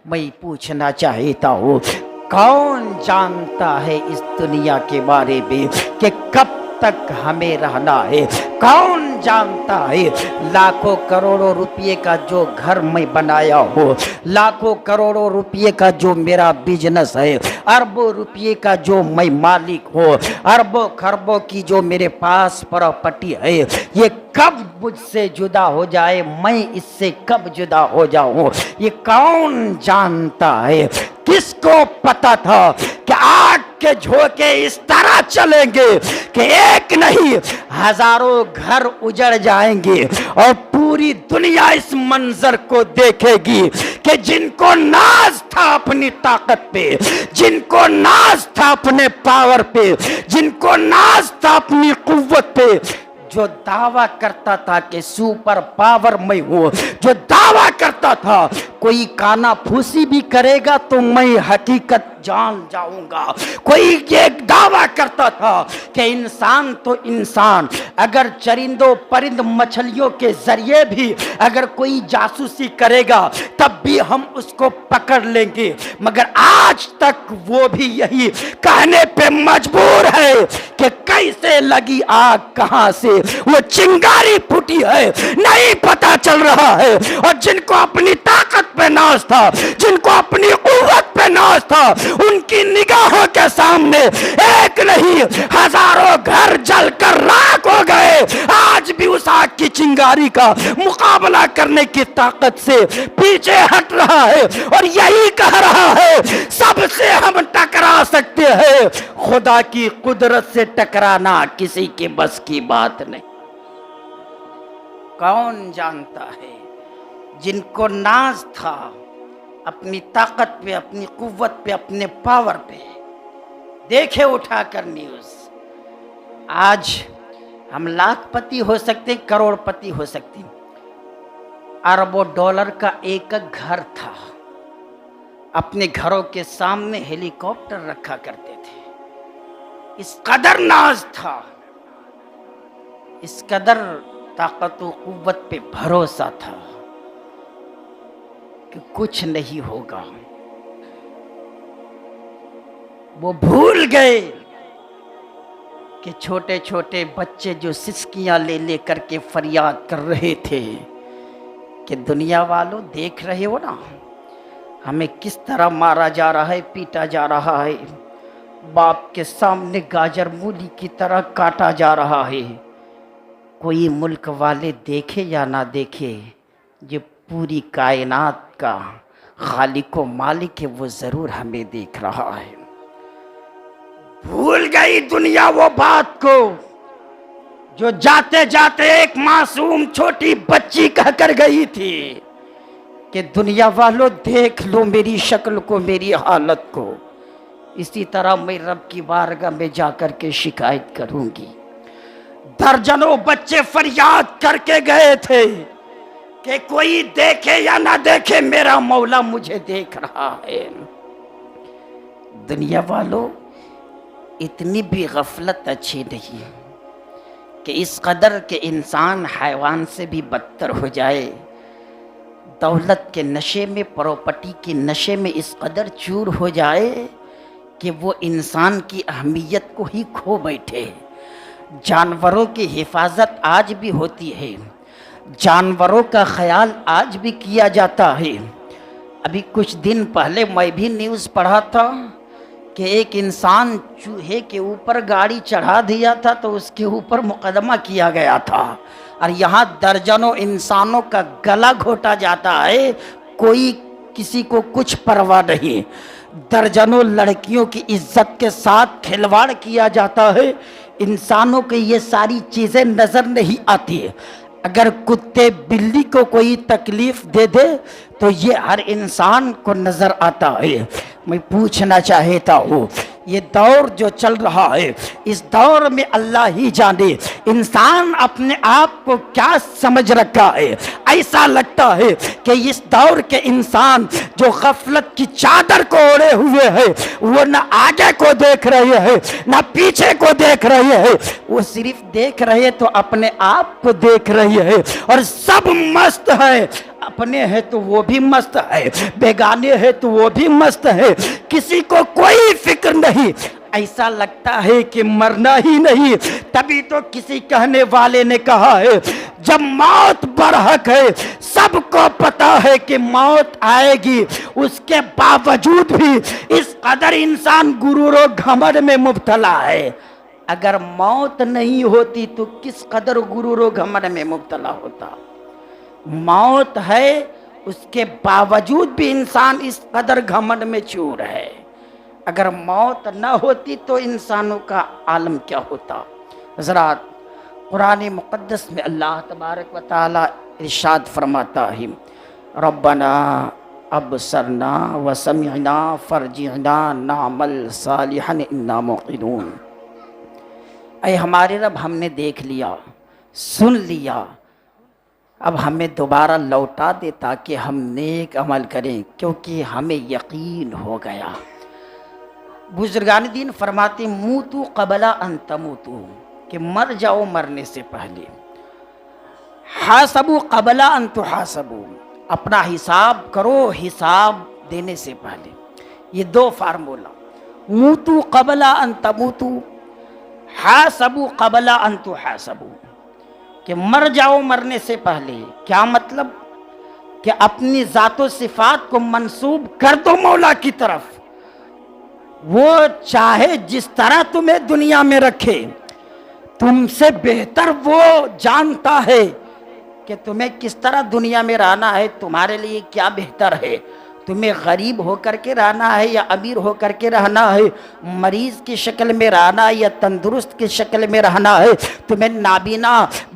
میں پوچھنا چاہتا ہوں، کون جانتا ہے اس دنیا کے بارے میں کہ کب تک ہمیں رہنا ہے؟ کون جانتا ہے لاکھوں کروڑوں روپے کا جو گھر میں بنایا ہو، لاکھوں کروڑوں روپے کا جو میرا بزنس ہے، اربوں روپے کا جو میں مالک ہوں، اربوں خربوں کی جو میرے پاس پراپرٹی ہے، یہ کب مجھ سے جدا ہو جائے، میں اس سے کب جدا ہو جاؤں؟ یہ کون جانتا ہے؟ کس کو پتا تھا کہ آگ کے جھونکے اس طرح چلیں گے کہ ایک نہیں ہزاروں گھر اجڑ جائیں گے اور پوری دنیا اس منظر کو دیکھے گی کہ جن کو ناز تھا اپنی طاقت پہ، جن کو ناز تھا اپنے پاور پہ، جن کو ناز تھا اپنی قوت پہ، جو دعویٰ کرتا تھا کہ سپر پاور میں ہوں، جو دعویٰ کرتا تھا کوئی کانا پھوسی بھی کرے گا تو میں حقیقت جان جاؤں گا، کوئی یہ دعویٰ کرتا تھا کہ انسان تو انسان، اگر چرندوں پرند مچھلیوں کے ذریعے بھی اگر کوئی جاسوسی کرے گا تب بھی ہم اس کو پکڑ لیں گے، مگر آج تک وہ بھی یہی کہنے پہ مجبور ہے کہ کیسے لگی آگ، کہاں سے وہ چنگاری پھوٹی ہے نہیں پتا چل رہا ہے۔ اور جن کو اپنی طاقت پہ ناز تھا، جن کو اپنی قوت پہ ناز تھا، ان کی نگاہوں کے سامنے ایک نہیں ہزاروں گھر جل کر راکھ ہو گئے، آج بھی اس آگ کی چنگاری کا مقابلہ کرنے کی طاقت سے پیچھے ہٹ رہا ہے اور یہی کہہ رہا ہے سب سے ہم ٹکرا سکتے ہیں، خدا کی قدرت سے ٹکرانا کسی کے بس کی بات نہیں۔ کون جانتا ہے جن کو ناز تھا اپنی طاقت پہ، اپنی قوت پہ، اپنے پاور پہ، دیکھے اٹھا کر نیوز، آج ہم لاکھ پتی ہو سکتے، کروڑ پتی ہو سکتے، اربوں ڈالر کا ایک گھر تھا، اپنے گھروں کے سامنے ہیلی کاپٹر رکھا کرتے تھے، اس قدر ناز تھا، اس قدر طاقت و قوت پہ بھروسہ تھا کہ کچھ نہیں ہوگا۔ وہ بھول گئے کہ چھوٹے چھوٹے بچے جو سسکیاں لے لے کر کے فریاد کر رہے تھے کہ دنیا والوں دیکھ رہے ہو نا ہمیں کس طرح مارا جا رہا ہے، پیٹا جا رہا ہے، باپ کے سامنے گاجر مولی کی طرح کاٹا جا رہا ہے، کوئی ملک والے دیکھے یا نہ دیکھے، یہ پوری کائنات کا خالق و مالک ہے، وہ ضرور ہمیں دیکھ رہا ہے۔ بھول گئی دنیا وہ بات کو جو جاتے جاتے ایک معصوم چھوٹی بچی کہہ کر گئی تھی کہ دنیا والوں دیکھ لو میری شکل کو، میری حالت کو، اسی طرح میں رب کی بارگاہ میں جا کر کے شکایت کروں گی۔ درجنوں بچے فریاد کر کے گئے تھے کہ کوئی دیکھے یا نہ دیکھے میرا مولا مجھے دیکھ رہا ہے۔ دنیا والوں اتنی بھی غفلت اچھی نہیں کہ اس قدر کہ انسان حیوان سے بھی بدتر ہو جائے، دولت کے نشے میں، پراپرٹی کے نشے میں اس قدر چور ہو جائے کہ وہ انسان کی اہمیت کو ہی کھو بیٹھے۔ جانوروں کی حفاظت آج بھی ہوتی ہے، جانوروں کا خیال آج بھی کیا جاتا ہے۔ ابھی کچھ دن پہلے میں بھی نیوز پڑھا تھا کہ ایک انسان چوہے کے اوپر گاڑی چڑھا دیا تھا تو اس کے اوپر مقدمہ کیا گیا تھا، اور یہاں درجنوں انسانوں کا گلا گھوٹا جاتا ہے، کوئی کسی کو کچھ پرواہ نہیں، درجنوں لڑکیوں کی عزت کے ساتھ کھلواڑ کیا جاتا ہے، انسانوں کو یہ ساری چیزیں نظر نہیں آتی۔ اگر کتے بلی کو کوئی تکلیف دے دے تو یہ ہر انسان کو نظر آتا ہے۔ میں پوچھنا چاہتا ہوں یہ دور جو چل رہا ہے، اس دور میں اللہ ہی جانے انسان اپنے آپ کو کیا سمجھ رکھا ہے۔ ایسا لگتا ہے کہ اس دور کے انسان جو غفلت کی چادر کو اوڑے ہوئے ہیں، وہ نہ آگے کو دیکھ رہے ہیں نہ پیچھے کو دیکھ رہے ہیں، وہ صرف دیکھ رہے تو اپنے آپ کو دیکھ رہے ہیں، اور سب مست ہے अपने हैं तो वो भी मस्त है, बेगाने हैं तो वो भी मस्त है, किसी को कोई फिक्र नहीं, ऐसा लगता है कि मरना ही नहीं। तभी तो किसी कहने वाले ने कहा है जब मौत बरहक है, सबको पता है कि मौत आएगी, उसके बावजूद भी इस कदर इंसान गुरूर और घमंड में मुब्तला है। अगर मौत नहीं होती तो किस कदर गुरूर और घमंड में मुब्तला होता। मौत है, उसके बावजूद भी इंसान इस कदर घमंड में चूर है। अगर मौत न होती तो इंसानों का आलम क्या होता। हज़रात, कुरान मुक़द्दस में अल्लाह तबारक व तआला इरशाद फरमाता है, रब्बना अबसरना व समिअना फरजिअना नामल सालिहन इन्ना मुक़िनून। ऐ हमारे रब, हमने देख लिया, सुन लिया, अब हमें दोबारा लौटा दे ताकि हम नेक अमल करें, क्योंकि हमें यकीन हो गया। बुजुर्गान दीन फरमाते मूतू क़बला अन तमूतू, कि मर जाओ मरने से पहले। हासबू क़बला अन तुहासबू, अपना हिसाब करो हिसाब देने से पहले। ये दो फार्मूला, मूतू क़बला अन तमूतू, हासबू क़बला अन तुहासबू, कि मर जाओ मरने से पहले। क्या मतलब कि अपनी ज़ातो सिफ़ात को मंसूब कर दो मौला की तरफ। वो चाहे जिस तरह तुम्हें दुनिया में रखे, तुमसे बेहतर वो जानता है कि तुम्हें किस तरह दुनिया में रहना है, तुम्हारे लिए क्या बेहतर है। तुम्हें गरीब होकर के रहना है या अमीर होकर के रहना है, मरीज की शक्ल में रहना है या तंदुरुस्त की शक्ल में रहना है, तुम्हें नाबीना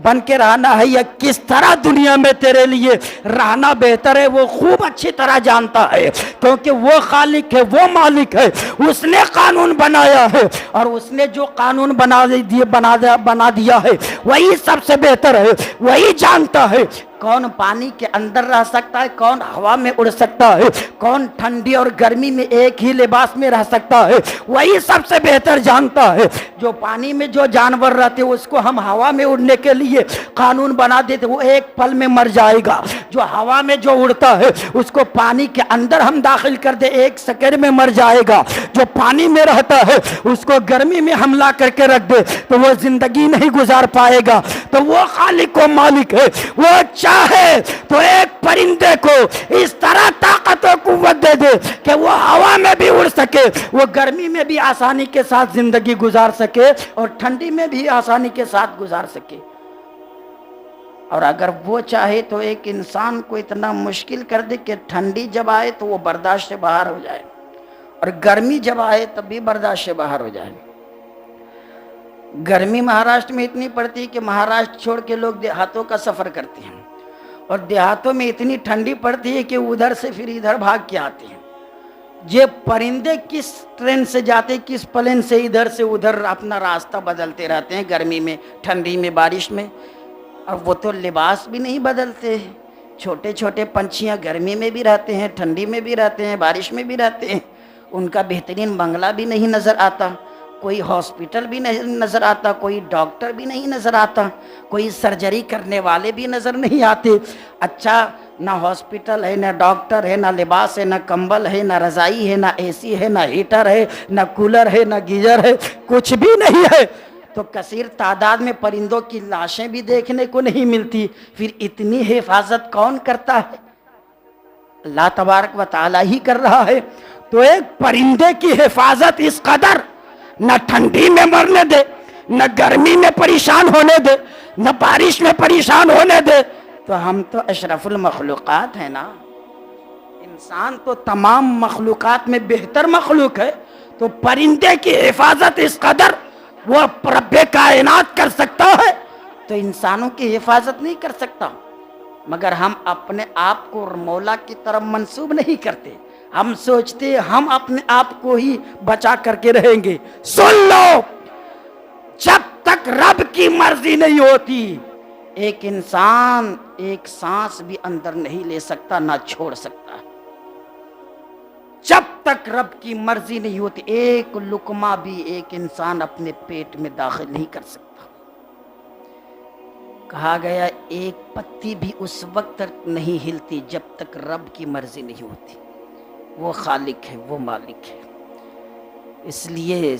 बन के रहना है या किस तरह दुनिया में तेरे लिए रहना बेहतर है, वो खूब अच्छी तरह जानता है। क्योंकि वो खालिक है, वो मालिक है, उसने कानून बनाया है और उसने जो कानून बना दिया है वही सबसे बेहतर है। वही जानता है कौन पानी के अंदर रह सकता है, कौन हवा में उड़ सकता है, कौन ठंडी और गर्मी में एक ही लिबास में रह सकता है। वही सबसे बेहतर जानता है। जो पानी में जो जानवर रहते उसको हम हवा में उड़ने के लिए कानून बना देते, वो एक पल में मर जाएगा। जो हवा में जो उड़ता है उसको पानी के अंदर हम दाखिल कर दे, एक सेकंड में मर जाएगा। जो पानी में रहता है उसको गर्मी में हमला करके रख दे तो वो जिंदगी नहीं गुजार पाएगा। तो वो खालिक व मालिक है। वो चाहे तो एक परिंदे को इस तरह ताकत और कुव्वत दे दे कि वो हवा में भी उड़ सके, वो गर्मी में भी आसानी के साथ जिंदगी गुजार सके और ठंडी में भी आसानी के साथ गुजार सके। और अगर वो चाहे तो एक इंसान को इतना मुश्किल कर दे कि ठंडी जब आए तो वो बर्दाश्त से बाहर हो जाए और गर्मी जब आए तब भी बर्दाश्त से बाहर हो जाए। गर्मी महाराष्ट्र में इतनी पड़ती है कि महाराष्ट्र छोड़ के लोग देहातों का सफ़र करते हैं और देहातों में इतनी ठंडी पड़ती है कि उधर से फिर इधर भाग के आते हैं। ये परिंदे किस ट्रेन से जाते, किस प्लेन से इधर से उधर अपना रास्ता बदलते रहते हैं गर्मी में, ठंडी में, बारिश में। और वो तो लिबास भी नहीं बदलते। छोटे छोटे पंछियाँ गर्मी में भी रहते हैं, ठंडी में भी रहते हैं, बारिश में भी रहते हैं। उनका बेहतरीन बंगला भी नहीं नज़र आता, कोई हॉस्पिटल भी नहीं नज़र आता, कोई डॉक्टर भी नहीं नज़र आता, कोई सर्जरी करने वाले भी नज़र नहीं आते। अच्छा, ना हॉस्पिटल है, ना डॉक्टर है, ना लिबास है, ना कंबल है, ना रज़ाई है, ना एसी है, ना हीटर है, ना कूलर है, ना गीजर है, कुछ भी नहीं है। तो कसीर तादाद में परिंदों की लाशें भी देखने को नहीं मिलती। फिर इतनी हिफाजत कौन करता है? अल्लाह तबारक व तआला ही कर रहा है। तो एक परिंदे की हिफाजत इस कदर, न ठंडी में मरने दे, न गर्मी में परेशान होने दे, न बारिश में परेशान होने दे। तो हम तो अशरफुल मखलूक़ात है ना। इंसान तो तमाम मखलूक़ात में बेहतर मखलूक है। तो परिंदे की हिफाजत इस कदर वो रब्बे कायनात कर सकता है तो इंसानों की हिफाजत नहीं कर सकता। मगर हम अपने आप को मौला की तरफ मंसूब नहीं करते। हम सोचते हम अपने आप को ही बचा करके रहेंगे। सुन लो, जब तक रब की मर्जी नहीं होती एक इंसान एक सांस भी अंदर नहीं ले सकता, ना छोड़ सकता। जब तक रब की मर्जी नहीं होती एक लुकमा भी एक इंसान अपने पेट में दाखिल नहीं कर सकता। کہا گیا ایک پتی بھی اس وقت تک نہیں ہلتی جب تک رب کی مرضی نہیں ہوتی. وہ خالق ہے، وہ مالک ہے. اس لیے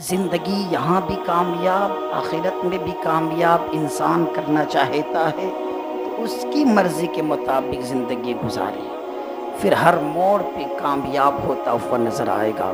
زندگی یہاں بھی کامیاب، آخرت میں بھی کامیاب انسان کرنا چاہتا ہے تو اس کی مرضی کے مطابق زندگی گزارے، پھر ہر موڑ پہ کامیاب ہوتا ہوا نظر آئے گا.